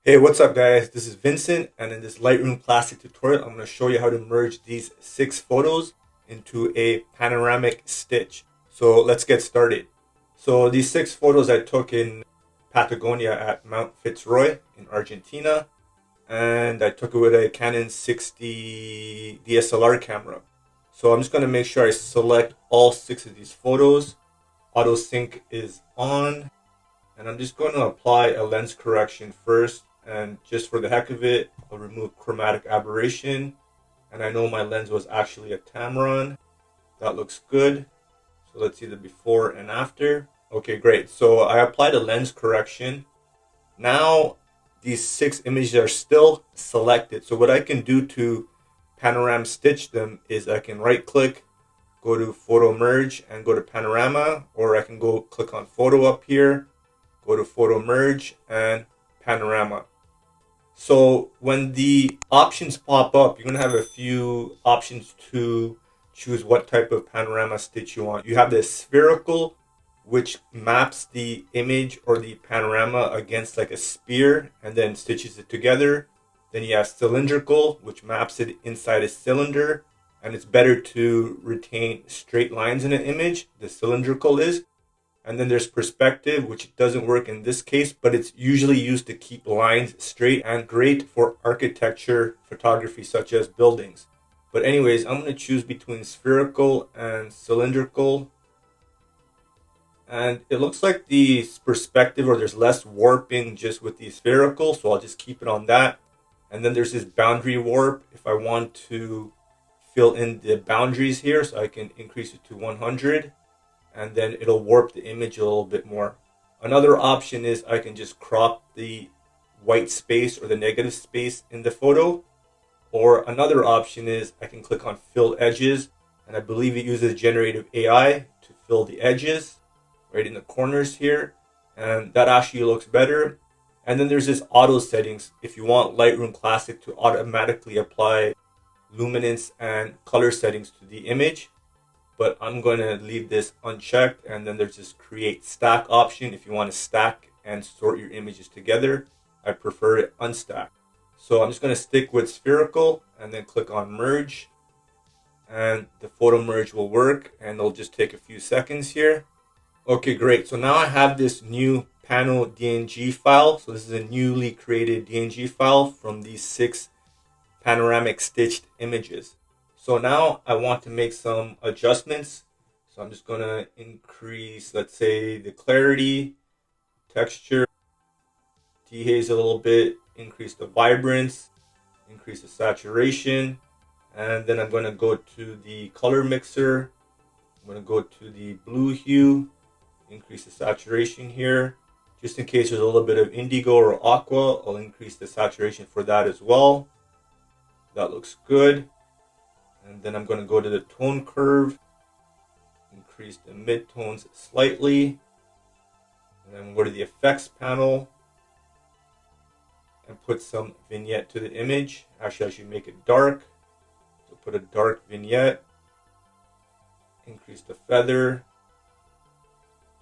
Hey, what's up guys? This is Vincent, and in this Lightroom Classic tutorial, I'm going to show you how to merge these 6 photos into a panoramic stitch. So let's get started. So these 6 photos I took in Patagonia at Mount Fitzroy in Argentina, and I took it with a Canon 60 DSLR camera. So I'm just going to make sure I select all 6 of these photos. Auto sync is on, and I'm just going to apply a lens correction first. And just for the heck of it, I'll remove chromatic aberration. And I know my lens was actually a Tamron. That looks good. So let's see the before and after. Okay, great. So I applied a lens correction. Now these 6 images are still selected. So what I can do to panorama stitch them is I can right click, go to photo merge and go to panorama, or I can go click on photo up here, go to photo merge and panorama. So when the options pop up, you're going to have a few options to choose what type of panorama stitch you want. You have the spherical, which maps the image or the panorama against like a spear and then stitches it together. Then you have cylindrical, which maps it inside a cylinder, and it's better to retain straight lines in an image. The cylindrical is. And then there's perspective, which doesn't work in this case, but it's usually used to keep lines straight and great for architecture photography, such as buildings. But anyways, I'm going to choose between spherical and cylindrical. And it looks like the perspective, or there's less warping just with the spherical, so I'll just keep it on that. And then there's this boundary warp if I want to fill in the boundaries here, so I can increase it to 100. And then it'll warp the image a little bit more. Another option is I can just crop the white space or the negative space in the photo. Or another option is I can click on fill edges, and I believe it uses generative AI to fill the edges right in the corners here, and that actually looks better. And then there's this auto settings if you want Lightroom Classic to automatically apply luminance and color settings to the image. But I'm going to leave this unchecked. And then there's this create stack option if you want to stack and sort your images together. I prefer it unstacked. So I'm just going to stick with spherical and then click on merge. And the photo merge will work, and it'll just take a few seconds here. Okay, great. So now I have this new Pano DNG file. So this is a newly created DNG file from these 6 panoramic stitched images. So now I want to make some adjustments. So I'm just going to increase, let's say, the clarity, texture, dehaze a little bit, increase the vibrance, increase the saturation. And then I'm going to go to the color mixer. I'm going to go to the blue hue, increase the saturation here. Just in case there's a little bit of indigo or aqua, I'll increase the saturation for that as well. That looks good. And then I'm going to go to the tone curve, increase the midtones slightly. And then go to the effects panel and put some vignette to the image. Actually, I should make it dark. So put a dark vignette. Increase the feather.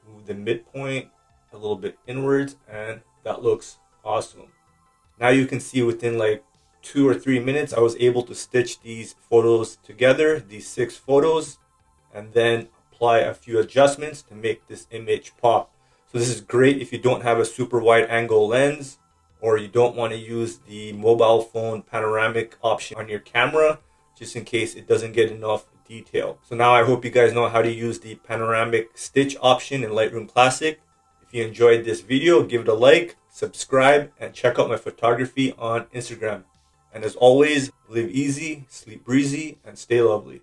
Move the midpoint a little bit inwards, and that looks awesome. Now you can see within like 2 or 3 minutes, I was able to stitch these photos together, these 6 photos, and then apply a few adjustments to make this image pop. So this is great if you don't have a super wide angle lens, or you don't want to use the mobile phone panoramic option on your camera, just in case it doesn't get enough detail. So now I hope you guys know how to use the panoramic stitch option in Lightroom Classic. If you enjoyed this video, give it a like, subscribe, and check out my photography on Instagram. And as always, live easy, sleep breezy, and stay lovely.